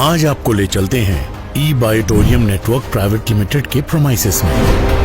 आज आपको ले चलते हैं ई बायोटोरियम नेटवर्क प्राइवेट लिमिटेड के प्रोमाइसेस में।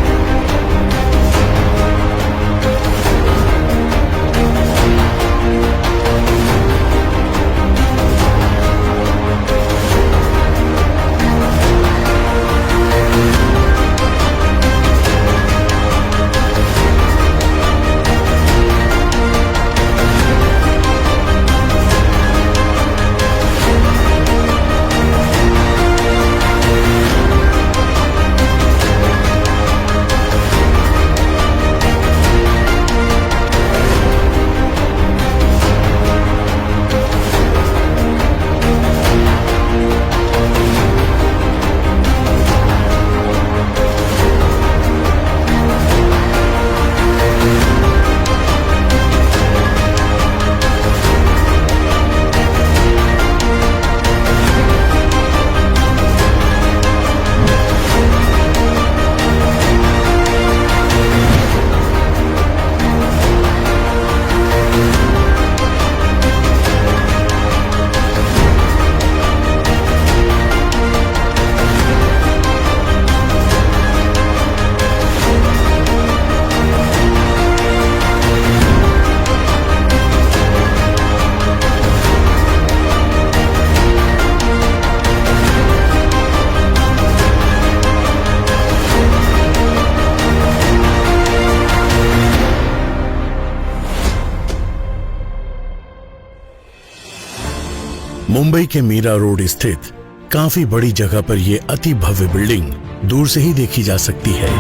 मुंबई के मीरा रोड स्थित काफी बड़ी जगह पर यह अति भव्य बिल्डिंग दूर से ही देखी जा सकती है।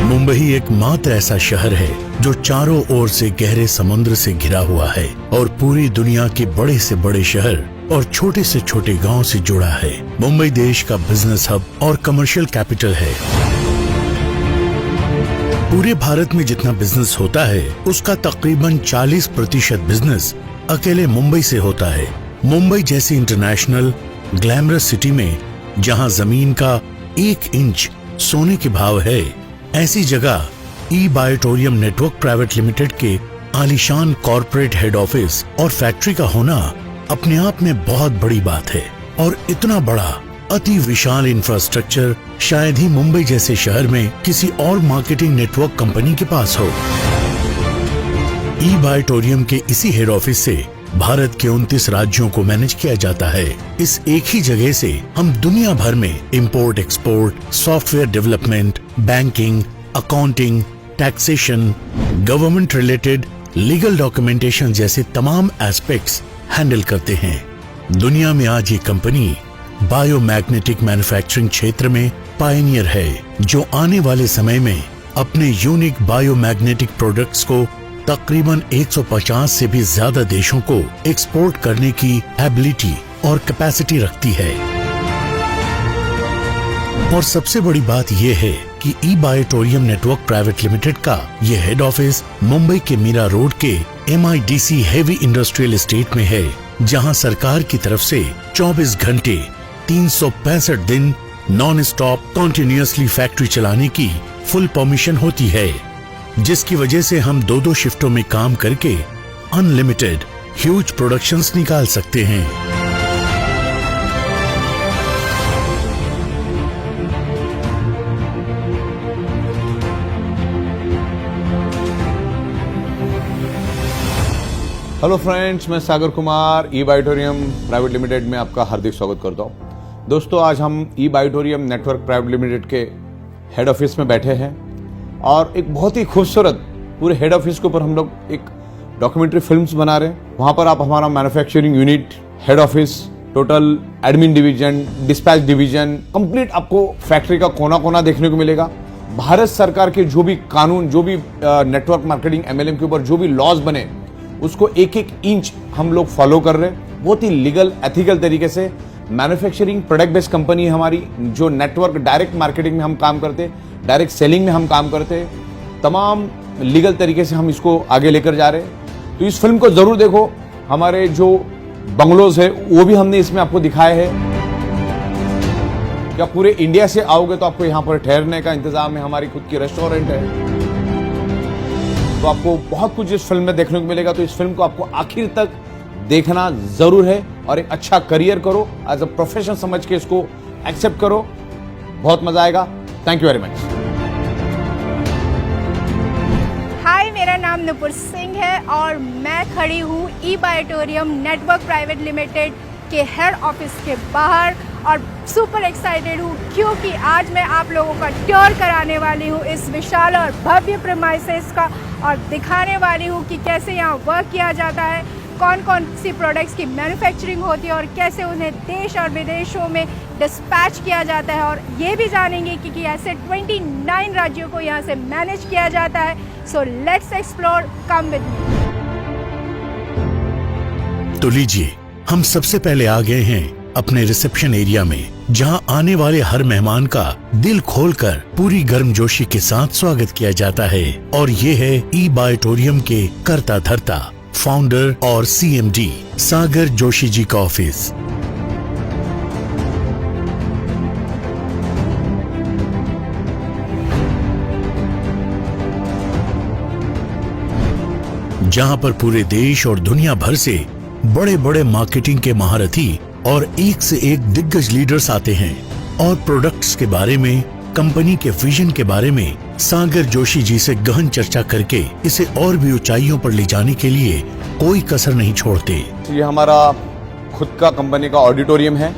मुंबई एकमात्र ऐसा शहर है जो चारों ओर से गहरे समुद्र से घिरा हुआ है और पूरी दुनिया के बड़े से बड़े शहर और छोटे से छोटे गांव से जुड़ा है। मुंबई देश का बिजनेस हब और कमर्शियल कैपिटल है। पूरे भारत में जितना बिजनेस होता है उसका तकरीबन 40% बिजनेस अकेले मुंबई से होता है। मुंबई जैसी इंटरनेशनल ग्लैमरस सिटी में जहां जमीन का 1 इंच सोने के भाव है, ऐसी जगह ई बायोटोरियम नेटवर्क प्राइवेट लिमिटेड के आलीशान कॉर्पोरेट हेड ऑफिस और फैक्ट्री का होना अपने आप में बहुत बड़ी बात है। और इतना बड़ा अति विशाल इंफ्रास्ट्रक्चर शायद ही मुंबई जैसे शहर में किसी और मार्केटिंग नेटवर्क कंपनी के पास हो। ई बायोटोरियम के इसी हेड ऑफिस से भारत के 29 राज्यों को मैनेज किया जाता है। इस एक ही जगह से हम दुनिया भर में import export, software development, banking, accounting, taxation, government related legal documentation जैसे तमाम एस्पेक्ट्स हैंडल करते हैं। दुनिया में आज ये कंपनी बायोमैग्नेटिक मैन्युफैक्चरिंग क्षेत्र में पायनियर है, जो आने वाले समय में अपने यूनिक बायोमैग्नेटिक प्रोडक्ट्स को तकरीबन 150 से भी ज्यादा देशों को एक्सपोर्ट करने की एबिलिटी और कैपेसिटी रखती है। और सबसे बड़ी बात यह है कि ई बायोटोरियम नेटवर्क प्राइवेट लिमिटेड का यह हेड ऑफिस मुंबई के मीरा रोड के MIDC हेवी इंडस्ट्रियल एस्टेट में है, जहां सरकार की तरफ से 24 घंटे 365 दिन नॉन स्टॉप कॉन्टिन्यूअसली फैक्ट्री चलाने की फुल परमिशन होती है, जिसकी वजह से हम 2-2 शिफ्टों में काम करके अनलिमिटेड ह्यूज प्रोडक्शंस निकाल सकते हैं। हेलो फ्रेंड्स, मैं सागर कुमार ई बायोटोरियम प्राइवेट लिमिटेड में आपका हार्दिक स्वागत करता हूं। दोस्तों, आज हम ई बायोटोरियम नेटवर्क प्राइवेट लिमिटेड के हेड ऑफिस में बैठे हैं और एक बहुत ही खूबसूरत पूरे हेड ऑफिस के ऊपर हम लोग एक डॉक्यूमेंट्री फिल्म्स बना रहे हैं। वहां पर आप हमारा manufacturing unit, head office, total admin division, dispatch division, complete आपको फैक्ट्री का कोना कोना देखने को मिलेगा। भारत सरकार के जो भी कानून, जो भी नेटवर्क मार्केटिंग MLM के ऊपर जो भी लॉज बने, उसको एक एक इंच हम लोग फॉलो कर रहे हैं। बहुत ही लीगल, एथिकल तरीके से मैन्युफैक्चरिंग प्रोडक्ट बेस्ड कंपनी है हमारी, जो नेटवर्क डायरेक्ट मार्केटिंग में हम काम करते हैं, डायरेक्ट सेलिंग में हम काम करते हैं। तमाम लीगल तरीके से हम इसको आगे लेकर जा रहे हैं। तो इस फिल्म को जरूर देखो। हमारे जो बंगलोज है वो भी हमने इसमें आपको दिखाए हैं। क्या पूरे इंडिया से आओगे तो आपको यहाँ पर ठहरने का इंतजाम है, हमारी खुद की रेस्टोरेंट है, तो आपको बहुत कुछ इस फिल्म में देखने को मिलेगा। तो इस फिल्म को आपको आखिर तक देखना जरूर है और एक अच्छा करियर करो, एज अ प्रोफेशन समझ के इसको एक्सेप्ट करो, बहुत मजा आएगा। Thank you very much. Hi, मेरा नाम नुपुर सिंह है और मैं खड़ी हूँ E Biotorium network private limited के हेड ऑफिस के बाहर और सुपर एक्साइटेड हूँ क्योंकि आज मैं आप लोगों का टूर कराने वाली हूँ इस विशाल और भव्य प्रीमाइसेस का और दिखाने वाली हूँ कि कैसे यहाँ वर्क किया जाता है, कौन कौन सी प्रोडक्ट्स की मैन्युफैक्चरिंग होती है और कैसे उन्हें देश और विदेशों में डिस्पैच किया जाता है, और ये भी जानेंगे कि ऐसे 29 राज्यों को यहाँ से मैनेज किया जाता है। So let's explore, come with me. तो लीजिए, हम सबसे पहले आ गए हैं अपने रिसेप्शन एरिया में, जहां आने वाले हर मेहमान का दिल खोलकर पूरी गर्मजोशी के साथ स्वागत किया जाता है। और ये है ई बायोटोरियम के कर्ता धर्ता, फाउंडर और CMD सागर जोशी जी का ऑफिस। जहां पर पूरे देश और दुनिया भर से बड़े बड़े मार्केटिंग के महारथी और एक से एक दिग्गज लीडर्स आते हैं और प्रोडक्ट्स के बारे में, कंपनी के विजन के बारे में सागर जोशी जी से गहन चर्चा करके इसे और भी ऊंचाइयों पर ले जाने के लिए कोई कसर नहीं छोड़ते। ये हमारा खुद का कंपनी का ऑडिटोरियम है।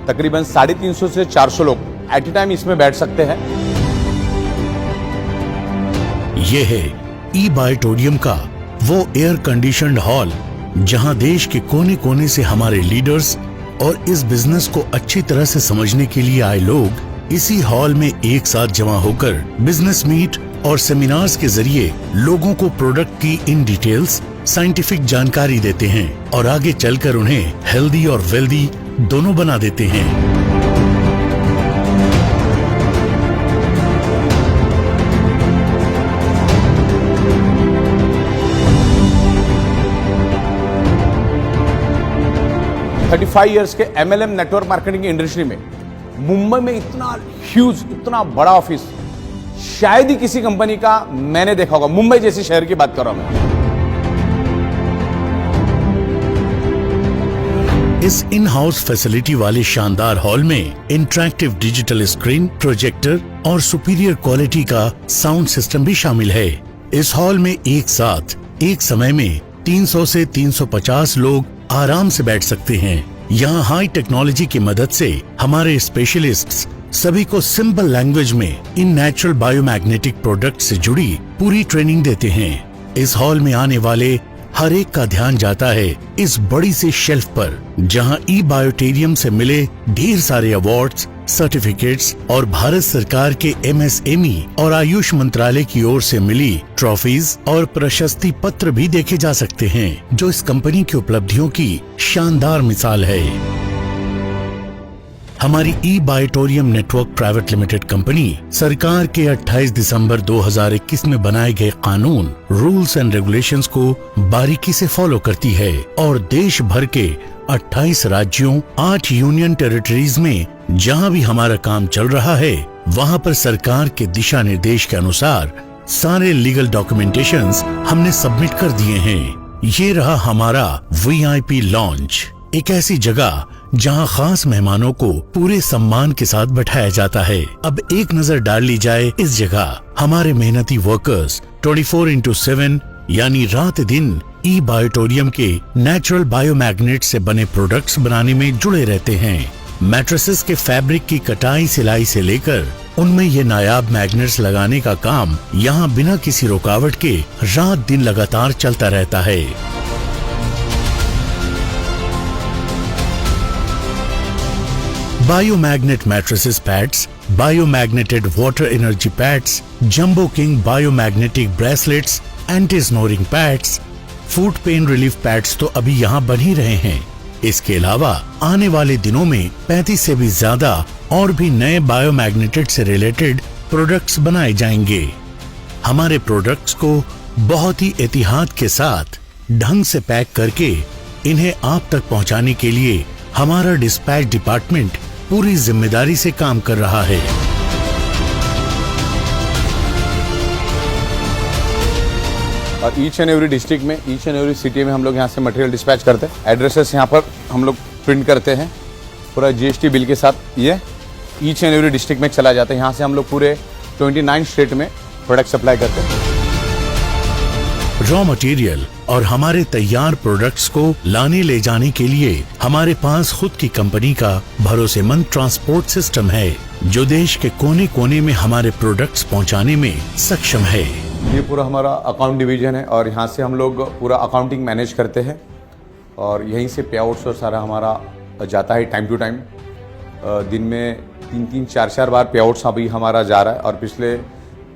तकरीबन 350 से 400 लोग एट ए टाइम इसमें बैठ सकते हैं। ये है ई बायोटोरियम का वो एयर कंडीशनड हॉल जहां देश के कोने कोने से हमारे लीडर्स और इस बिजनेस को अच्छी तरह से समझने के लिए आए लोग इसी हॉल में एक साथ जमा होकर बिजनेस मीट और सेमिनार्स के जरिए लोगों को प्रोडक्ट की इन डिटेल्स साइंटिफिक जानकारी देते हैं और आगे चलकर उन्हें हेल्दी और वेल्दी दोनों बना देते हैं। 35 इयर्स के MLM नेटवर्क मार्केटिंग की इंडस्ट्री में मुंबई में इतना ह्यूज, इतना बड़ा ऑफिस शायद ही किसी कंपनी का मैंने देखा होगा। मुंबई जैसी शहर की बात कर रहा हूं मैं। इस इन हाउस फैसिलिटी वाले शानदार हॉल में इंटरैक्टिव डिजिटल स्क्रीन, प्रोजेक्टर और सुपीरियर क्वालिटी का साउंड सिस्टम भी शामिल है। इस हॉल में एक साथ एक समय में 300 से 350 लोग आराम से बैठ सकते हैं। यहाँ हाई टेक्नोलॉजी की मदद से हमारे स्पेशलिस्ट्स सभी को सिंपल लैंग्वेज में इन नेचुरल बायोमैग्नेटिक प्रोडक्ट से जुड़ी पूरी ट्रेनिंग देते हैं। इस हॉल में आने वाले हर एक का ध्यान जाता है इस बड़ी सी शेल्फ पर, जहां ई बायोटेरियम से मिले ढेर सारे अवार्ड्स, सर्टिफिकेट्स और भारत सरकार के MSME और आयुष मंत्रालय की ओर से मिली ट्रॉफीज और प्रशस्ति पत्र भी देखे जा सकते हैं, जो इस कंपनी की उपलब्धियों की शानदार मिसाल है। हमारी ई Biotorium network private limited company सरकार के 28 दिसंबर 2021 में बनाए गए कानून, रूल्स एंड रेगुलेशंस को बारीकी से फॉलो करती है और देश भर के 28 राज्यों, 8 यूनियन टेरिटरीज में जहां भी हमारा काम चल रहा है, वहां पर सरकार के दिशा निर्देश के अनुसार सारे लीगल डॉक्यूमेंटेशंस हमने सबमिट कर दिए हैं। ये रहा हमारा VIP लॉन्च, एक ऐसी जगह जहां खास मेहमानों को पूरे सम्मान के साथ बैठाया जाता है। अब एक नजर डाल ली जाए इस जगह। हमारे मेहनती वर्कर्स 24/7 यानी रात दिन ई बायोटोरियम के नेचुरल बायोमैग्नेट से बने प्रोडक्ट्स बनाने में जुड़े रहते हैं। मैट्रेसेस के फैब्रिक की कटाई सिलाई से लेकर उनमें ये नायाब मैग्नेट्स लगाने का काम यहाँ बिना किसी रुकावट के रात दिन लगातार चलता रहता है। Biomagnet mattresses pads, biomagneted water energy pads, jumbo king biomagnetic bracelets, anti snoring pads, foot pain relief pads तो अभी यहाँ बन ही रहे हैं। इसके अलावा आने वाले दिनों में 35 से भी ज्यादा और भी नए बायोमैग्नेटेड से रिलेटेड प्रोडक्ट्स बनाए जाएंगे। हमारे प्रोडक्ट्स को बहुत ही एहतियात के साथ ढंग से पैक करके इन्हें आप तक पहुंचाने के लिए हमारा डिस्पैच डिपार्टमेंट पूरी जिम्मेदारी से काम कर रहा है। और ईच एंड एवरी डिस्ट्रिक्ट में, ईच एंड एवरी सिटी में हम लोग यहाँ से मटेरियल डिस्पैच करते हैं। एड्रेसेस यहाँ पर हम लोग प्रिंट करते हैं पूरा GST बिल के साथ। ये ईच एंड एवरी डिस्ट्रिक्ट में चला जाता है। यहाँ से हम लोग पूरे 29 स्टेट में प्रोडक्ट सप्लाई करते हैं। रॉ मटेरियल और हमारे तैयार प्रोडक्ट्स को लाने ले जाने के लिए हमारे पास खुद की कंपनी का भरोसेमंद ट्रांसपोर्ट सिस्टम है, जो देश के कोने कोने में हमारे प्रोडक्ट्स पहुंचाने में सक्षम है। ये पूरा हमारा अकाउंट डिवीजन है और यहाँ से हम लोग पूरा अकाउंटिंग मैनेज करते हैं और यहीं से पे आउट्स और सारा हमारा जाता है टाइम टू टाइम। दिन में 3-3, 4-4 बार पे आउट्स अभी हमारा जा रहा है और पिछले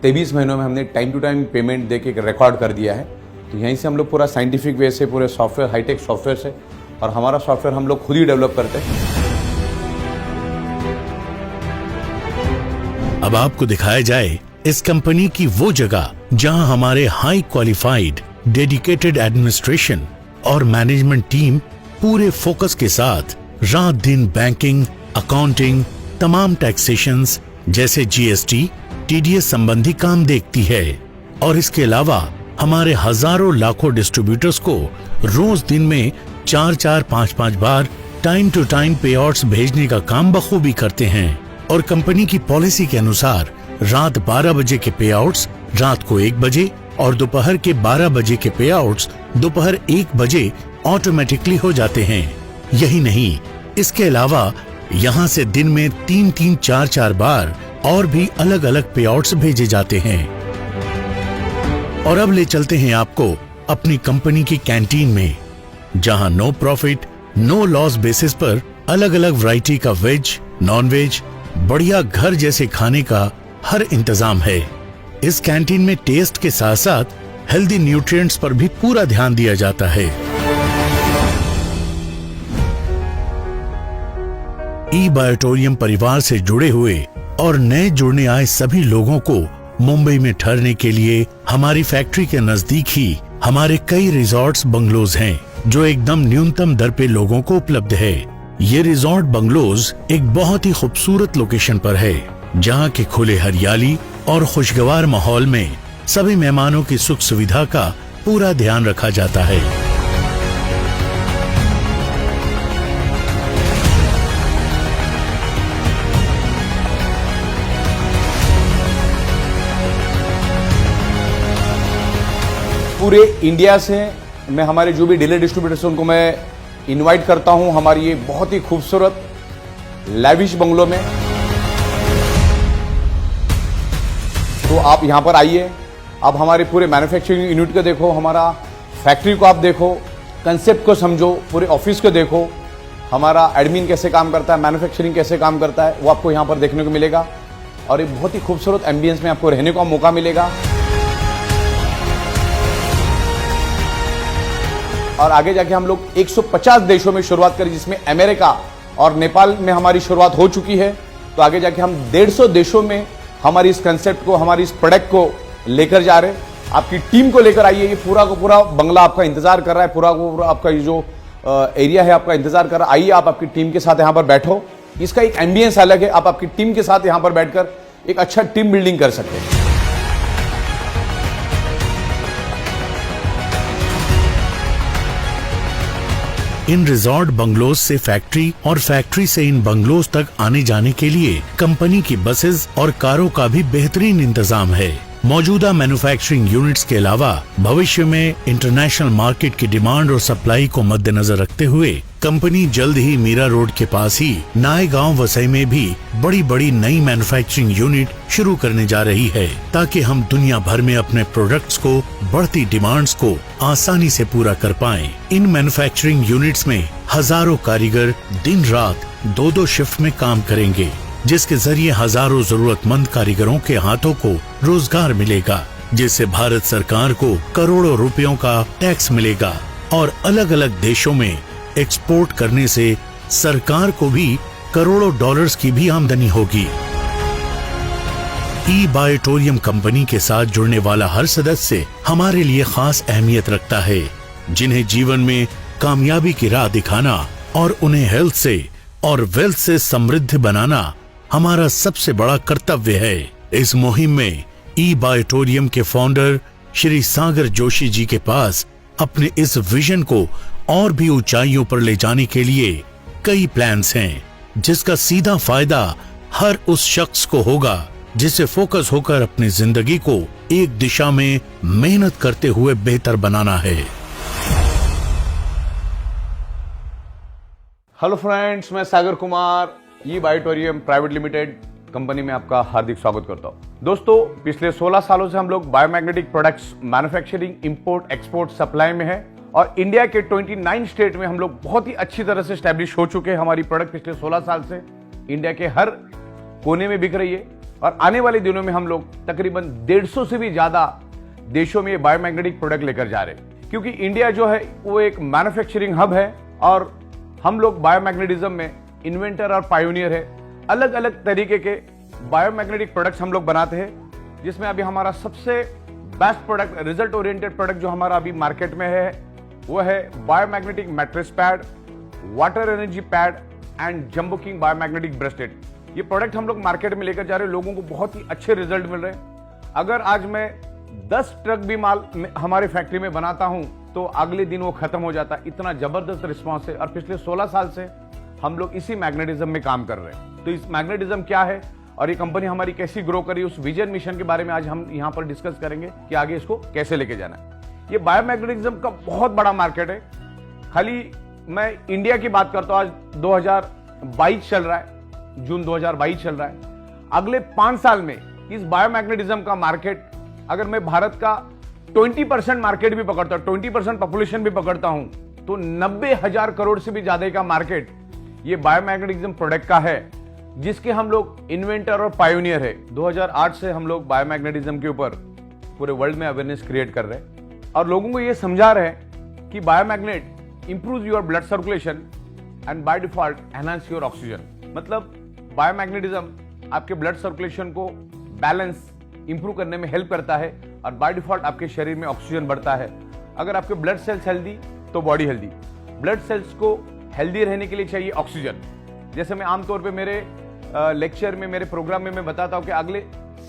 23 महीनों में हमने टाइम टू टाइम पेमेंट दे के एक रिकॉर्ड कर दिया है। तो यहीं से हम लोग पूरा साइंटिफिक वे से पूरे सॉफ्टवेयर, हाईटेक सॉफ्टवेयर से, और हमारा सॉफ्टवेयर हम लोग खुद ही डेवलप करते हैं। अब आपको दिखाया जाए इस कंपनी की वो जगह जहां हमारे हाई क्वालिफाइड डेडिकेटेड एडमिनिस्ट्रेशन और मैनेजमेंट टीम पूरे फोकस के साथ रात दिन बैंकिंग, अकाउंटिंग, तमाम टैक्सेशंस जैसे GST, TDS संबंधी काम देखती है। और इसके अलावा हमारे हजारों लाखों डिस्ट्रीब्यूटर्स को रोज दिन में 4-4, 5-5 बार टाइम टू टाइम पे आउट्स भेजने का काम बखूबी करते हैं। और कंपनी की पॉलिसी के अनुसार रात 12 बजे के पे आउट्स रात को 1 बजे और दोपहर के 12 बजे के पे आउट्स दोपहर 1 बजे ऑटोमेटिकली हो जाते हैं। यही नहीं, इसके अलावा यहाँ से दिन में 3-3, 4-4 बार और भी अलग अलग पे आउट्स भेजे जाते हैं। और अब ले चलते हैं आपको अपनी कंपनी की कैंटीन में, जहां no profit no loss basis पर अलग अलग वैरायटी का वेज, नॉन वेज, बढ़िया घर जैसे खाने का हर इंतजाम है। इस कैंटीन में टेस्ट के साथ साथ हेल्दी न्यूट्रिएंट्स पर भी पूरा ध्यान दिया जाता है। ई-बायोटोरियम परिवार से जुड़े हुए और नए जुड़ने आए सभी लोगों को मुंबई में ठहरने के लिए हमारी फैक्ट्री के नजदीक ही हमारे कई रिजॉर्ट्स, बंगलोज हैं, जो एकदम न्यूनतम दर पे लोगों को उपलब्ध है। ये रिजॉर्ट बंगलोज एक बहुत ही खूबसूरत लोकेशन पर है, जहाँ के खुले हरियाली और खुशगवार माहौल में सभी मेहमानों की सुख सुविधा का पूरा ध्यान रखा जाता है। पूरे इंडिया से मैं हमारे जो भी डीलर डिस्ट्रीब्यूटर्स उनको मैं इनवाइट करता हूं हमारी ये बहुत ही खूबसूरत लैविश बंगलो में। तो आप यहां पर आइए, आप हमारे पूरे मैन्युफैक्चरिंग यूनिट को देखो, हमारा फैक्ट्री को आप देखो, कंसेप्ट को समझो, पूरे ऑफिस को देखो, हमारा एडमिन कैसे काम करता है, मैन्युफैक्चरिंग कैसे काम करता है, वो आपको यहां पर देखने को मिलेगा। और एक बहुत ही खूबसूरत एम्बियंस में आपको रहने का मौका मिलेगा। और आगे जाके हम लोग 150 देशों में शुरुआत करें, जिसमें अमेरिका और नेपाल में हमारी शुरुआत हो चुकी है। तो आगे जाके हम 150 देशों में हमारी इस कंसेप्ट को, हमारी इस प्रोडक्ट को लेकर जा रहे हैं। आपकी टीम को लेकर आइए, ये पूरा का पूरा बंगला आपका इंतजार कर रहा है, पूरा का पूरा आपका ये जो एरिया है आपका इंतजार कर रहा है। आइए, आप आपकी टीम के साथ यहाँ पर बैठो। इसका एक एम्बियंस अलग है, आप आपकी टीम के साथ यहाँ पर बैठकर एक अच्छा टीम बिल्डिंग कर सकते हैं। इन रिजॉर्ट बंगलोज से फैक्ट्री और फैक्ट्री से इन बंगलोज तक आने जाने के लिए कंपनी की बसेस और कारों का भी बेहतरीन इंतजाम है। मौजूदा मैन्युफैक्चरिंग यूनिट्स के अलावा भविष्य में इंटरनेशनल मार्केट की डिमांड और सप्लाई को मद्देनजर रखते हुए कंपनी जल्द ही मीरा रोड के पास ही नायगांव वसई में भी बड़ी बड़ी नई मैन्युफैक्चरिंग यूनिट शुरू करने जा रही है, ताकि हम दुनिया भर में अपने प्रोडक्ट्स को बढ़ती डिमांड्स को आसानी से पूरा कर पाएं। इन मैन्युफैक्चरिंग यूनिट्स में हजारों कारीगर दिन रात 2-2 शिफ्ट में काम करेंगे, जिसके जरिए हजारों जरूरतमंद कारीगरों के हाथों को रोजगार मिलेगा, जिससे भारत सरकार को करोड़ों रुपयों का टैक्स मिलेगा और अलग अलग देशों में एक्सपोर्ट करने से सरकार को भी करोड़ों डॉलर्स की भी आमदनी होगी। ई-बायोटोरियम कंपनी के साथ जुड़ने वाला हर सदस्य हमारे लिए खास अहमियत रखता है, जिन्हें जीवन में कामयाबी की राह दिखाना और उन्हें हेल्थ से और वेल्थ से समृद्ध बनाना हमारा सबसे बड़ा कर्तव्य है। इस मुहिम में ई-बायोटोरियम के फाउंडर श्री सागर जोशी जी के पास अपने इस विजन को और भी ऊंचाइयों पर ले जाने के लिए कई प्लान्स हैं, जिसका सीधा फायदा हर उस शख्स को होगा जिसे फोकस होकर अपनी जिंदगी को एक दिशा में मेहनत करते हुए बेहतर बनाना है। हेलो फ्रेंड्स, मैं सागर कुमार ई बायोटोरियम प्राइवेट लिमिटेड कंपनी में आपका हार्दिक स्वागत करता हूं। दोस्तों, पिछले 16 सालों से हम लोग biomagnetic products manufacturing, import, export, supply में है और इंडिया के 29 स्टेट में हम लोग बहुत ही अच्छी तरह से स्टैब्लिश हो चुके हैं। हमारी प्रोडक्ट पिछले 16 साल से इंडिया के हर कोने में बिक रही है और आने वाले दिनों में हम लोग तकरीबन 150 से भी ज्यादा देशों में बायोमैग्नेटिक प्रोडक्ट लेकर जा रहे हैं, क्योंकि इंडिया जो है वो एक मैन्युफैक्चरिंग हब है और हम लोग बायोमैग्नेटिज्म में इन्वेंटर और पायोनियर है। अलग अलग तरीके के बायोमैग्नेटिक प्रोडक्ट्स हम लोग बनाते हैं, जिसमें अभी हमारा सबसे best product, result oriented product जो हमारा अभी मार्केट में है वो है biomagnetic mattress pad, water energy pad and jumbo king biomagnetic rested. ये प्रोडक्ट हम लोग मार्केट में लेकर जा रहे हैं, लोगों को बहुत ही अच्छे रिजल्ट मिल रहे हैं। अगर आज मैं 10 ट्रक भी माल हमारे फैक्ट्री में बनाता हूं तो अगले दिन वो खत्म हो जाता है। इतना जबरदस्त रिस्पॉन्स है और पिछले 16 साल से हम लोग इसी मैग्नेटिज्म में काम कर रहे हैं। तो इस मैग्नेटिज्म क्या है और ये कंपनी हमारी कैसी ग्रो करी, उस विजन मिशन के बारे में आज हम यहाँ पर डिस्कस करेंगे कि आगे इसको कैसे लेके जाना है। ये बायोमैग्नेटिज्म का बहुत बड़ा मार्केट है। खाली मैं इंडिया की बात करता हूं, आज 2022 चल रहा है, जून 2022 चल रहा है। अगले 5 साल में इस बायोमैग्नेटिज्म का मार्केट, अगर मैं भारत का 20% मार्केट भी पकड़ता हूं, 20% पॉपुलेशन भी पकड़ता हूं, तो 90,000 करोड़ से भी ज्यादा का मार्केट ये बायोमैग्नेटिज्म प्रोडक्ट का है, जिसके हम लोग इन्वेंटर और पायोनियर है। 2008 से हम लोग बायोमैग्नेटिज्म के ऊपर पूरे वर्ल्ड में अवेयरनेस क्रिएट कर रहे हैं और लोगों को ये समझा रहे हैं कि biomagnet improve your blood circulation and by default enhance your oxygen. मतलब बायोमैग्नेटिज्म आपके ब्लड सर्कुलेशन को बैलेंस इंप्रूव करने में हेल्प करता है और बाय डिफॉल्ट आपके शरीर में ऑक्सीजन बढ़ता है। अगर आपके ब्लड सेल्स हेल्दी तो बॉडी हेल्दी। ब्लड सेल्स को हेल्दी रहने के लिए चाहिए ऑक्सीजन। जैसे मैं आमतौर पे मेरे लेक्चर में, मेरे प्रोग्राम में मैं बताता हूं कि अगले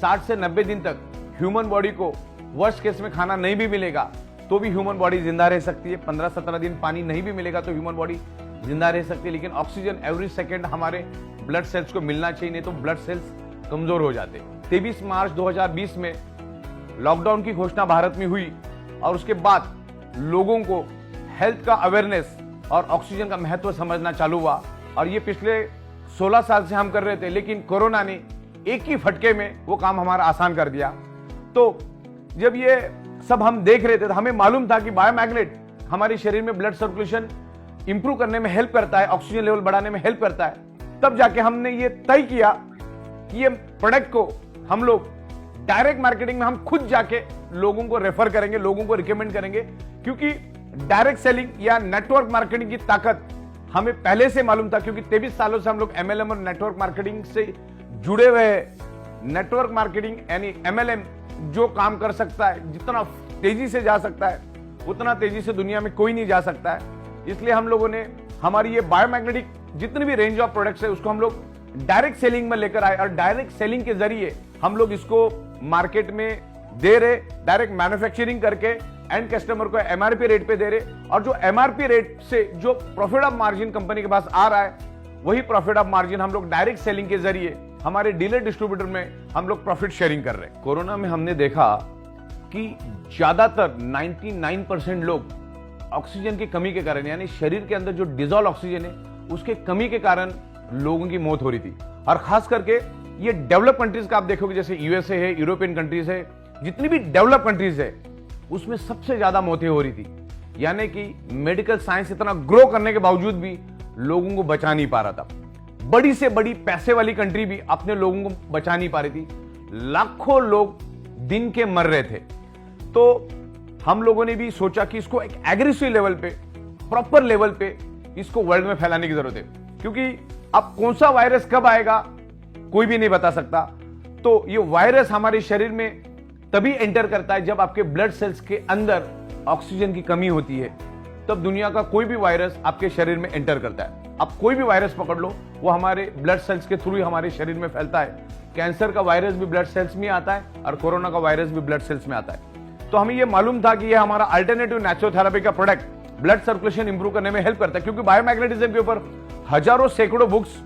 60 से 90 दिन तक ह्यूमन बॉडी को वर्स्ट केस में खाना नहीं भी मिलेगा तो भी ह्यूमन बॉडी जिंदा रह सकती है। 15-17 दिन पानी नहीं भी मिलेगा तो ह्यूमन बॉडी जिंदा रह सकती है, लेकिन ऑक्सीजन एवरी सेकेंड हमारे ब्लड सेल्स को मिलना चाहिए, नहीं तो ब्लड सेल्स कमजोर हो जाते। 23 मार्च 2020 में लॉकडाउन की घोषणा भारत में हुई और उसके बाद लोगों को हेल्थ का अवेयरनेस और ऑक्सीजन का महत्व समझना चालू हुआ और ये पिछले 16 साल से हम कर रहे थे, लेकिन कोरोना ने एक ही फटके में वो काम हमारा आसान कर दिया। तो जब ये सब हम देख रहे थे तो हमें मालूम था कि बायोमैग्नेट हमारे शरीर में ब्लड सर्कुलेशन इंप्रूव करने में हेल्प करता है, ऑक्सीजन लेवल बढ़ाने में हेल्प करता है। तब जाके हमने ये तय किया कि ये प्रोडक्ट को हम लोग डायरेक्ट मार्केटिंग में हम खुद जाके लोगों को रेफर करेंगे, लोगों को रिकमेंड करेंगे, क्योंकि डायरेक्ट सेलिंग या नेटवर्क मार्केटिंग की ताकत हमें पहले से मालूम था, क्योंकि 23 सालों से हम लोग एमएलएम और नेटवर्क मार्केटिंग से जुड़े हुए हैं। नेटवर्क मार्केटिंग यानी एमएलएम जो काम कर सकता है, जितना तेजी से जा सकता है उतना तेजी से दुनिया में कोई नहीं जा सकता है। इसलिए हम लोगों ने हमारी ये बायोमैग्नेटिक जितनी भी रेंज ऑफ प्रोडक्ट्स है उसको हम लोग डायरेक्ट सेलिंग में लेकर आए और डायरेक्ट सेलिंग के जरिए हम लोग इसको मार्केट में दे रहे, डायरेक्ट मैन्युफैक्चरिंग करके एंड कस्टमर को एमआरपी रेट पे दे रहे और जो एमआरपी रेट से जो प्रॉफिट ऑफ मार्जिन कंपनी के पास आ रहा है वही प्रॉफिट ऑफ मार्जिन हम लोग डायरेक्ट सेलिंग के जरिए हमारे डीलर डिस्ट्रीब्यूटर में हम लोग प्रॉफिट शेयरिंग कर रहे हैं। कोरोना में हमने देखा कि ज्यादातर 99% लोग ऑक्सीजन की कमी के कारण, यानी शरीर के अंदर जो डिजॉल्व ऑक्सीजन है उसके कमी के कारण लोगों की मौत हो रही थी। और खास करके ये डेवलप कंट्रीज का आप देखोगे, जैसे यूएसए है, यूरोपियन कंट्रीज है, जितनी भी डेवलप कंट्रीज है उसमें सबसे ज्यादा मौतें हो रही थी। यानी कि मेडिकल साइंस इतना ग्रो करने के बावजूद भी लोगों को बचा नहीं पा रहा था। बड़ी से बड़ी पैसे वाली कंट्री भी अपने लोगों को बचा नहीं पा रही थी। लाखों लोग दिन के मर रहे थे। तो हम लोगों ने भी सोचा कि इसको एक एग्रेसिव लेवल पे, प्रॉपर लेवल पे इसको वर्ल्ड में फैलाने की जरूरत है, क्योंकि अब कौन सा वायरस कब आएगा कोई भी नहीं बता सकता। तो ये वायरस हमारे शरीर में तभी एंटर करता है जब आपके ब्लड सेल्स के अंदर ऑक्सीजन की कमी होती है, तब दुनिया का कोई भी वायरस आपके शरीर में एंटर करता है। आप कोई भी वायरस पकड़ लो, वो हमारे ब्लड सेल्स के थ्रू ही हमारे शरीर में फैलता है। कैंसर का वायरस भी ब्लड सेल्स में आता है और कोरोना का वायरस भी ब्लड सेल्स में आता है। तो हमें ये मालूम था कि ये हमारा अल्टरनेटिव नेचुरोथेरेपी का प्रोडक्ट ब्लड सर्कुलेशन इंप्रूव करने में हेल्प करता है, क्योंकि बायोमैग्नेटिज्म के ऊपर हजारों सैकड़ों बुक्स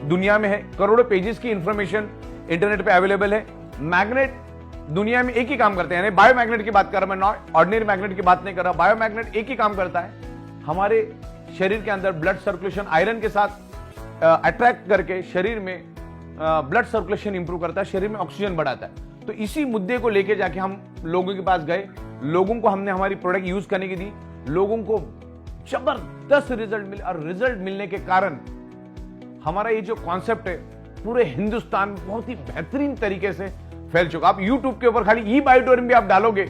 दुनिया में है, करोड़ों पेजेस की इंफॉर्मेशन इंटरनेट पे अवेलेबल है। मैग्नेट दुनिया में एक ही काम करते हैं, बायोमैग्नेट की बात कर रहा मैं, ऑर्डिनरी मैग्नेट की बात नहीं कर रहा। बायोमैग्नेट एक ही काम करता है, हमारे शरीर के अंदर ब्लड सर्कुलेशन आयरन के साथ अट्रैक्ट करके शरीर में ब्लड सर्कुलेशन इंप्रूव करता है, शरीर में ऑक्सीजन बढ़ाता है। तो इसी मुद्दे को लेके जाके हम लोगों के पास गए, लोगों को हमने हमारी प्रोडक्ट यूज करने की दी, लोगों को जबरदस्त रिजल्ट मिले, और रिजल्ट मिलने के कारण हमारा ये जो कॉन्सेप्ट है पूरे हिंदुस्तान में बहुत ही बेहतरीन तरीके से फैल चुका। आप YouTube के ऊपर खाली ई बायोटोरियम भी आप डालोगे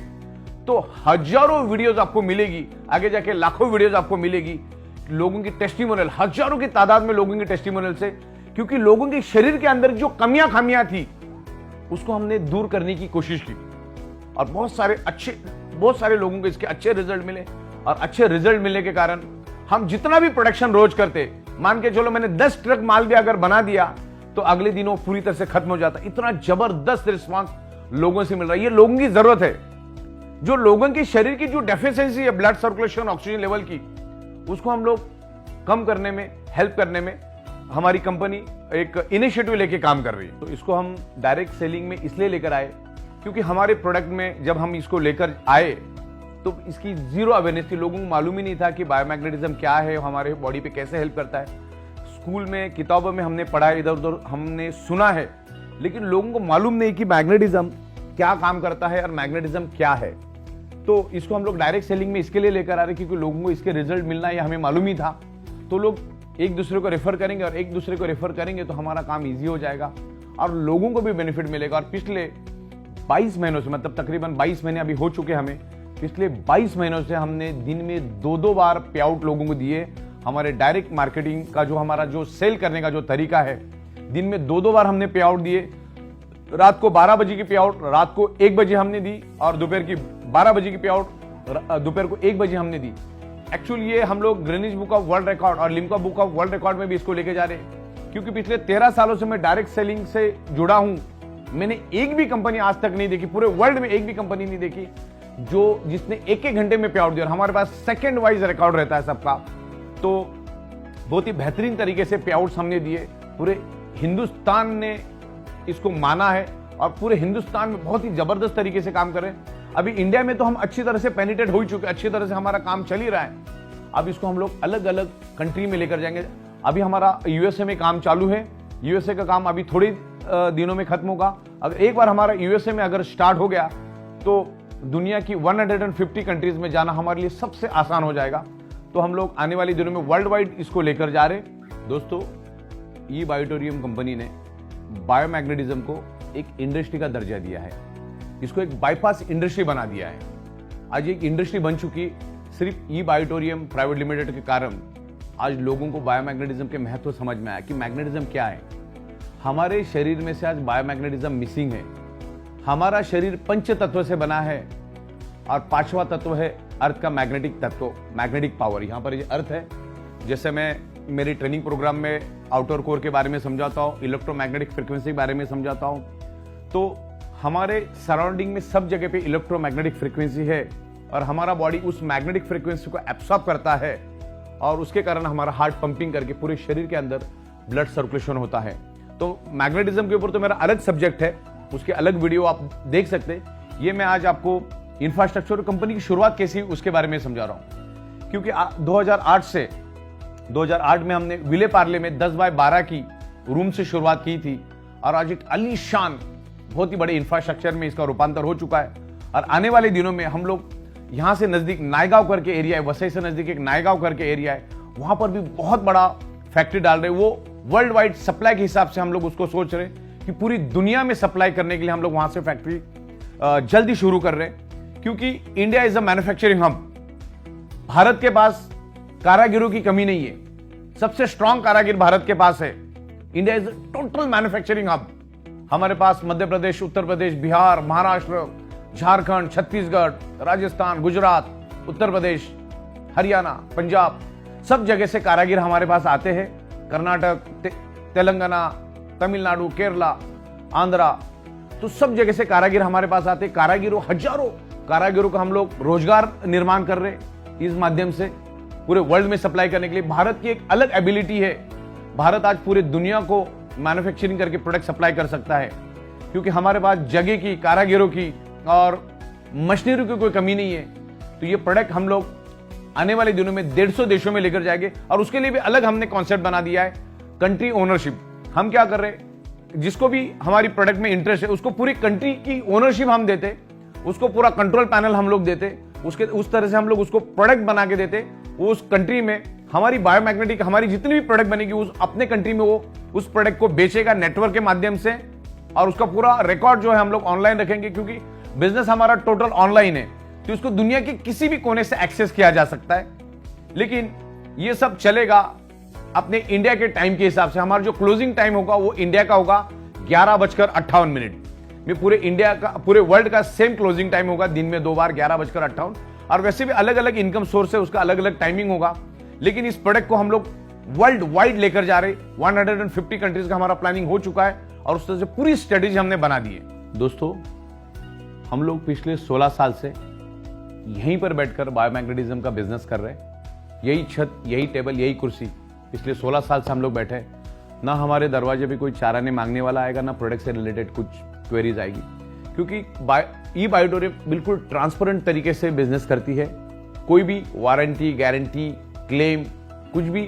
तो हजारों वीडियोस आपको मिलेगी, आगे जाके लाखों वीडियोस आपको मिलेगी, लोगों की टेस्टिमोनियल, हजारों की तादाद में लोगों की टेस्टिमोनियल से, क्योंकि लोगों के शरीर के अंदर जो कमियां खामियां थी उसको हमने दूर करने की कोशिश की, और बहुत सारे लोगों को इसके अच्छे रिजल्ट मिले। और अच्छे रिजल्ट मिलने के कारण हम जितना भी प्रोडक्शन रोज करते, मान के चलो मैंने 10 ट्रक माल भी अगर बना दिया तो अगले दिनों पूरी तरह से खत्म हो जाता। इतना जबरदस्त रिस्पांस लोगों से मिल रहा है। ये लोगों की जरूरत है, जो लोगों की शरीर की जो डेफिशिएंसी है ब्लड सर्कुलेशन ऑक्सीजन लेवल की, उसको हम लोग कम करने में, हेल्प करने में हमारी कंपनी एक इनिशिएटिव लेके काम कर रही है। तो इसको हम डायरेक्ट सेलिंग में इसलिए लेकर आए क्योंकि हमारे प्रोडक्ट में जब हम इसको लेकर आए तो इसकी जीरो अवेयरनेस थी, लोगों को मालूम ही नहीं था कि बायोमैग्नेटिज्म क्या है, हमारे बॉडी पे कैसे हेल्प करता है। स्कूल में किताबों में हमने पढ़ा है, इधर उधर हमने सुना है, लेकिन लोगों को मालूम नहीं कि मैग्नेटिज्म क्या काम करता है और मैग्नेटिज्म क्या है। तो इसको हम लोग डायरेक्ट सेलिंग में इसके लिए लेकर आ रहे क्योंकि लोगों को इसके रिजल्ट मिलना ये हमें मालूम ही था। तो लोग एक दूसरे को रेफर करेंगे, और एक दूसरे को रेफर करेंगे तो हमारा काम ईजी हो जाएगा और लोगों को भी बेनिफिट मिलेगा। और पिछले 22 महीनों से, मतलब तकरीबन 22 महीने अभी हो चुके हमें, पिछले 22 महीनों से हमने दिन में 2-2 बार पे आउट लोगों को दिए। हमारे डायरेक्ट मार्केटिंग का जो हमारा जो सेल करने का जो तरीका है, दिन में 2-2 बार हमने पे आउट दिए। रात को 12 बजे की पे आउट रात को 1 बजे हमने दी, और दोपहर की 12 बजे की पे आउट दोपहर को 1 बजे हमने दी। एक्चुअली ये हम लोग Guinness book of world record और Limca book of world record में भी इसको लेके जा रहे हैं, क्योंकि पिछले 13 सालों से मैं डायरेक्ट सेलिंग से जुड़ा हूं। मैंने एक भी कंपनी आज तक नहीं देखी, पूरे वर्ल्ड में एक भी कंपनी नहीं देखी जिसने 1-1 घंटे में पे आउट दिया। हमारे पास सेकंड वाइज रिकॉर्ड रहता है सबका। तो बहुत ही बेहतरीन तरीके से पे आउट्स हमने दिए, पूरे हिंदुस्तान ने इसको माना है और पूरे हिंदुस्तान में बहुत ही जबरदस्त तरीके से काम कर रहे हैं। अभी इंडिया में तो हम अच्छी तरह से पेनिट्रेट हो ही चुके, अच्छी तरह से हमारा काम चल ही रहा है। अब इसको हम लोग अलग अलग कंट्री में लेकर जाएंगे। अभी हमारा यूएसए में काम चालू है, यूएसए का काम अभी थोड़ी दिनों में खत्म होगा। अगर एक बार हमारा यूएसए में अगर स्टार्ट हो गया तो दुनिया की 150 कंट्रीज में जाना हमारे लिए सबसे आसान हो जाएगा। तो हम लोग आने वाले दिनों में वर्ल्ड वाइड इसको लेकर जा रहे। दोस्तों, ई बायोटोरियम कंपनी ने बायोमैग्नेटिज्म को एक इंडस्ट्री का दर्जा दिया है, इसको एक बाईपास इंडस्ट्री बना दिया है। आज एक इंडस्ट्री बन चुकी सिर्फ ई बायोटोरियम प्राइवेट लिमिटेड के कारण। आज लोगों को बायोमैग्नेटिज्म के महत्व समझ में आया कि मैग्नेटिज्म क्या है। हमारे शरीर में से आज बायोमैग्नेटिज्म मिसिंग है। हमारा शरीर पंच तत्व से बना है और 5वां तत्व है अर्थ का मैग्नेटिक तत्व, मैग्नेटिक पावर। यहां पर ये अर्थ है। जैसे मैं मेरी ट्रेनिंग प्रोग्राम में आउटर कोर के बारे में समझाता हूं, इलेक्ट्रोमैग्नेटिक फ्रीक्वेंसी के बारे में समझाता हूं, तो हमारे सराउंडिंग में सब जगह पे इलेक्ट्रोमैग्नेटिक फ्रीक्वेंसी है और हमारा बॉडी उस मैग्नेटिक फ्रीक्वेंसी को एब्सॉर्ब करता है और उसके कारण हमारा हार्ट पंपिंग करके पूरे शरीर के अंदर ब्लड सर्कुलेशन होता है। तो मैग्नेटिज्म के ऊपर तो मेरा अलग सब्जेक्ट है, उसके अलग वीडियो आप देख सकते हैं। ये मैं आज आपको इंफ्रास्ट्रक्चर कंपनी की शुरुआत कैसी उसके बारे में समझा रहा हूं, क्योंकि 2008 में हमने विले पार्ले में 10x12 की रूम से शुरुआत की थी और आज एक अलीशान बहुत ही बड़े इंफ्रास्ट्रक्चर में इसका रूपांतर हो चुका है। और आने वाले दिनों में हम लोग यहां से नजदीक नायगांव करके एरिया है, वसई से नजदीक एक नायगांव करके एरिया है, वहां पर भी बहुत बड़ा फैक्ट्री डाल रहे हैं। वो वर्ल्ड वाइड सप्लाई के हिसाब से हम लोग उसको सोच रहे हैं कि पूरी दुनिया में सप्लाई करने के लिए हम लोग वहां से फैक्ट्री जल्दी शुरू कर रहे हैं, क्योंकि India is a manufacturing hub. Bharat के पास कारागिरों की कमी नहीं है, सबसे स्ट्रांग कारागिर भारत के पास है। India is total manufacturing hub. हमारे पास मध्य प्रदेश, उत्तर प्रदेश, बिहार, महाराष्ट्र, झारखंड, छत्तीसगढ़, राजस्थान, गुजरात, उत्तर प्रदेश, हरियाणा, पंजाब, सब जगह से कारागिर हमारे पास आते हैं। कर्नाटक, तेलंगाना, तमिलनाडु, केरला, आंध्रा, तो सब जगह से कारागिर हमारे पास आते हैं। कारागिरों, हजारों कारागिरों का हम लोग रोजगार निर्माण कर रहे हैं इस माध्यम से पूरे वर्ल्ड में सप्लाई करने के लिए। भारत की एक अलग एबिलिटी है, भारत आज पूरे दुनिया को मैन्युफैक्चरिंग करके प्रोडक्ट सप्लाई कर सकता है, क्योंकि हमारे पास जगह की, कारागिरों की और मशीनरी की कोई कमी नहीं है। तो ये प्रोडक्ट हम लोग आने वाले दिनों में 150 देशों में लेकर जाएंगे, और उसके लिए भी अलग हमने कॉन्सेप्ट बना दिया है, कंट्री ओनरशिप। हम क्या कर रहे हैं, जिसको भी हमारी प्रोडक्ट में इंटरेस्ट है उसको पूरी कंट्री की ओनरशिप हम देते, उसको पूरा कंट्रोल पैनल हम लोग देते, उस तरह से हम लोग उसको प्रोडक्ट बना के देते। उस कंट्री में हमारी बायोमैग्नेटिक, हमारी जितनी भी प्रोडक्ट बनेगी उस अपने कंट्री में वो उस प्रोडक्ट को बेचेगा नेटवर्क के माध्यम से, और उसका पूरा रिकॉर्ड जो है हम लोग ऑनलाइन रखेंगे, क्योंकि बिजनेस हमारा टोटल ऑनलाइन है, तो इसको दुनिया के किसी भी कोने से एक्सेस किया जा सकता है। लेकिन ये सब चलेगा अपने इंडिया के टाइम के हिसाब से। हमारा जो क्लोजिंग टाइम होगा वो इंडिया का होगा 11:58 में। पूरे इंडिया का, पूरे वर्ल्ड का सेम क्लोजिंग टाइम होगा, दिन में 2 बार 11:58। और वैसे भी अलग अलग इनकम सोर्स है, उसका अलग अलग टाइमिंग होगा। लेकिन इस प्रोडक्ट को हम लोग वर्ल्ड वाइड लेकर जा रहे, 150 कंट्रीज का हमारा प्लानिंग हो चुका है, और उस तरह से पूरी स्ट्रेटेजी हमने बना दी है। दोस्तों, हम लोग पिछले 16 साल से यहीं पर बैठकर बायोमैग्नेटिज्म का बिजनेस कर रहे हैं। यही छत, यही टेबल, यही कुर्सी, पिछले 16 साल से हम लोग बैठे हैं। ना हमारे दरवाजे पे कोई चाराने मांगने वाला आएगा, ना प्रोडक्ट से रिलेटेड कुछ क्वेरीज आएगी, क्योंकि ई बायोटोरियम बिल्कुल ट्रांसपेरेंट तरीके से बिजनेस करती है। कोई भी वारंटी, गारंटी, क्लेम, कुछ भी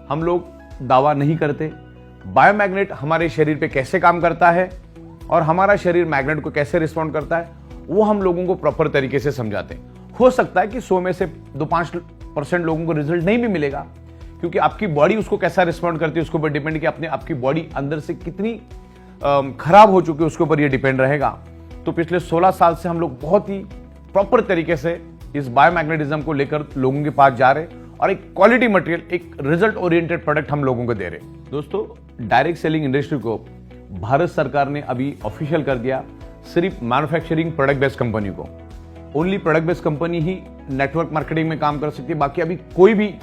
हम लोग दावा नहीं करते। बायोमैग्नेट हमारे शरीर पे कैसे काम करता है और हमारा शरीर मैग्नेट को कैसे रिस्पॉन्ड करता है, वो हम लोगों को प्रॉपर तरीके से समझाते हैं। हो सकता है कि 100 में से 2-5% लोगों को रिजल्ट नहीं भी मिलेगा, क्योंकि आपकी बॉडी उसको कैसा रिस्पॉन्ड करती है उसके ऊपर डिपेंड, कि आपकी बॉडी अंदर से कितनी खराब हो चुकी है उसके ऊपर ये डिपेंड रहेगा। तो पिछले 16 साल से हम लोग बहुत ही प्रॉपर तरीके से इस बायोमैग्नेटिज्म को लेकर लोगों के पास जा रहे, और एक क्वालिटी मटेरियल, एक रिजल्ट ओरिएंटेड प्रोडक्ट हम लोगों को दे रहे। दोस्तों, डायरेक्ट सेलिंग इंडस्ट्री को भारत सरकार ने अभी ऑफिशियल कर दिया सिर्फ मैन्युफैक्चरिंग प्रोडक्ट बेस्ड कंपनी को। ओनली प्रोडक्ट बेस्ड कंपनी ही नेटवर्क मार्केटिंग में काम कर सकती है, बाकी अभी कोई भी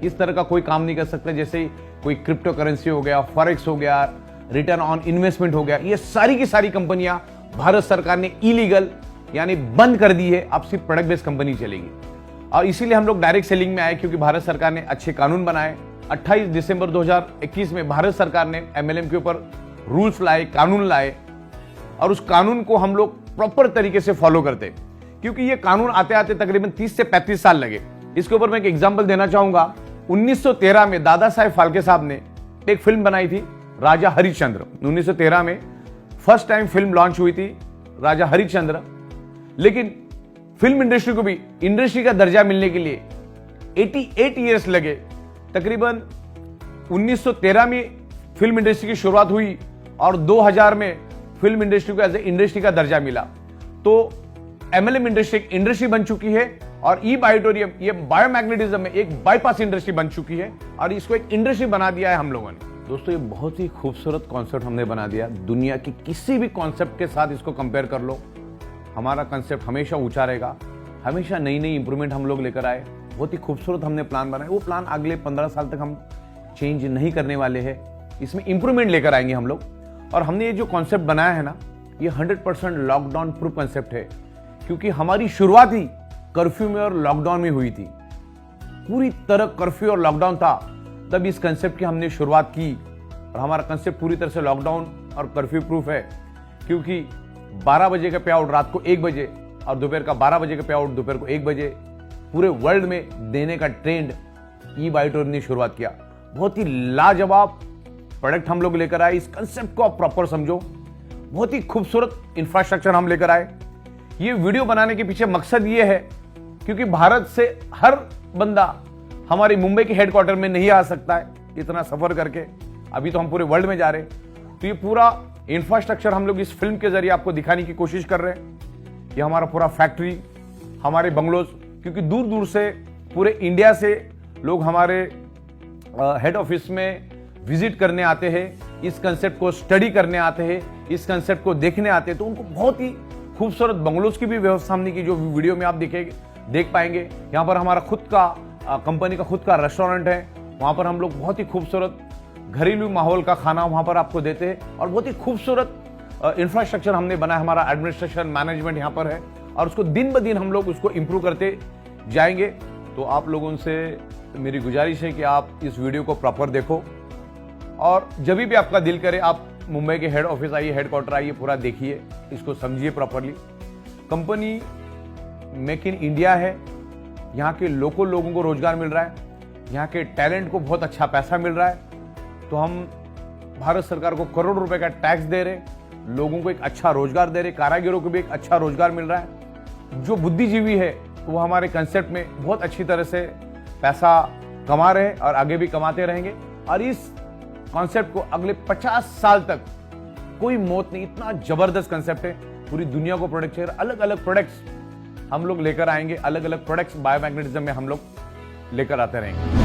इस तरह का कोई काम नहीं कर सकता। जैसे कोई क्रिप्टो करेंसी हो गया, फॉरेक्स हो गया, रिटर्न ऑन इन्वेस्टमेंट हो गया, ये सारी की सारी कंपनियां भारत सरकार ने इलीगल यानी बंद कर दी है। अब सिर्फ प्रोडक्ट बेस्ड कंपनी चलेगी, और इसीलिए हम लोग डायरेक्ट सेलिंग में आए, क्योंकि भारत सरकार ने अच्छे कानून बनाए। 28 दिसंबर 2021 में भारत सरकार ने MLM के ऊपर रूल्स लाए, कानून लाए, और उस कानून को हम लोग प्रॉपर तरीके से फॉलो करते, क्योंकि ये कानून आते आते तकरीबन 30 से 35 साल लगे। इसके ऊपर मैं एक एग्जांपल देना चाहूंगा। 1913 में दादा साहेब फाल्के साहब ने एक फिल्म बनाई थी, राजा हरिश्चंद्र। 1913 में फर्स्ट टाइम फिल्म लॉन्च हुई थी, राजा हरिश्चंद्र। लेकिन फिल्म इंडस्ट्री को भी इंडस्ट्री का दर्जा मिलने के लिए 88 ईयर्स लगे। तकरीबन 1913 में फिल्म इंडस्ट्री की शुरुआत हुई, और 2000 में फिल्म इंडस्ट्री को एज ए इंडस्ट्री का दर्जा मिला। तो MLM इंडस्ट्री एक इंडस्ट्री बन चुकी है, और ई बायोटोरियम, ये बायोमैग्नेटिज्म में एक बाईपास इंडस्ट्री बन चुकी है, और इसको एक इंडस्ट्री बना दिया है हम लोगों ने। दोस्तों, ये बहुत ही खूबसूरत कॉन्सेप्ट हमने बना दिया। दुनिया की किसी भी कॉन्सेप्ट के साथ इसको कंपेयर कर लो, हमारा कॉन्सेप्ट हमेशा ऊंचा रहेगा, हमेशा नई नई इंप्रूवमेंट हम लोग लेकर आए। बहुत ही खूबसूरत हमने प्लान बनाया। वो प्लान अगले 15 साल तक हम चेंज नहीं करने वाले हैं, इसमें इंप्रूवमेंट लेकर आएंगे हम लोग। और हमने ये जो कॉन्सेप्ट बनाया है ना, ये 100% लॉकडाउन प्रूफ कॉन्सेप्ट है, क्योंकि हमारी शुरुआत ही कर्फ्यू में और लॉकडाउन में हुई थी। पूरी तरह कर्फ्यू और लॉकडाउन था, तब इस कंसेप्ट की हमने शुरुआत की, और हमारा कंसेप्ट पूरी तरह से लॉकडाउन और कर्फ्यू प्रूफ है, क्योंकि 12 बजे का पे आउट रात को 1 बजे, और दोपहर का 12 बजे का पे आउट दोपहर को 1 बजे पूरे वर्ल्ड में देने का ट्रेंड ई बायोटोरियम ने शुरुआत किया। बहुत ही लाजवाब प्रोडक्ट हम लोग लेकर आए। इस कंसेप्ट को आप प्रॉपर समझो। बहुत ही खूबसूरत इंफ्रास्ट्रक्चर हम लेकर आए। ये वीडियो बनाने के पीछे मकसद ये है, क्योंकि भारत से हर बंदा हमारे मुंबई के हेडक्वार्टर में नहीं आ सकता है इतना सफर करके। अभी तो हम पूरे वर्ल्ड में जा रहे हैं, तो ये पूरा इंफ्रास्ट्रक्चर हम लोग इस फिल्म के जरिए आपको दिखाने की कोशिश कर रहे हैं। ये हमारा पूरा फैक्ट्री, हमारे बंगलोज, क्योंकि दूर दूर से पूरे इंडिया से लोग हमारे हेड ऑफिस में विजिट करने आते हैं, इस कंसेप्ट को स्टडी करने आते हैं, इस कंसेप्ट को देखने आते हैं। तो उनको बहुत ही खूबसूरत बंगलोज की भी व्यवस्था हमने की, जो वीडियो में आप देख पाएंगे। यहाँ पर हमारा खुद का कंपनी का खुद का रेस्टोरेंट है, वहाँ पर हम लोग बहुत ही खूबसूरत घरेलू माहौल का खाना वहाँ पर आपको देते हैं, और बहुत ही खूबसूरत इंफ्रास्ट्रक्चर हमने बनाया। हमारा एडमिनिस्ट्रेशन मैनेजमेंट यहाँ पर है, और उसको दिन ब दिन हम लोग उसको इम्प्रूव करते जाएंगे। तो आप लोगों से मेरी गुजारिश है कि आप इस वीडियो को प्रॉपर देखो और जब भी आपका दिल करे आप मुंबई के हेड ऑफिस आइए, हेडक्वार्टर आइए, पूरा देखिए, इसको समझिए properly. Company make in India है, यहाँ के लोकल लोगों को रोजगार मिल रहा है, यहाँ के टैलेंट को बहुत अच्छा पैसा मिल रहा है। तो हम भारत सरकार को करोड़ों रुपए का टैक्स दे रहे, लोगों को एक अच्छा रोजगार दे रहे, कारीगरों को भी एक अच्छा रोजगार मिल रहा है। जो बुद्धिजीवी है वो हमारे कंसेप्ट में बहुत अच्छी तरह से पैसा कमा रहे हैं और आगे भी कमाते रहेंगे। और इस कॉन्सेप्ट को अगले 50 साल तक कोई मौत नहीं, इतना जबरदस्त कॉन्सेप्ट है। पूरी दुनिया को प्रोडक्ट चाहिए, अलग अलग प्रोडक्ट्स हम लोग लेकर आएंगे, अलग अलग प्रोडक्ट्स बायोमैग्नेटिज्म में हम लोग लेकर आते रहेंगे।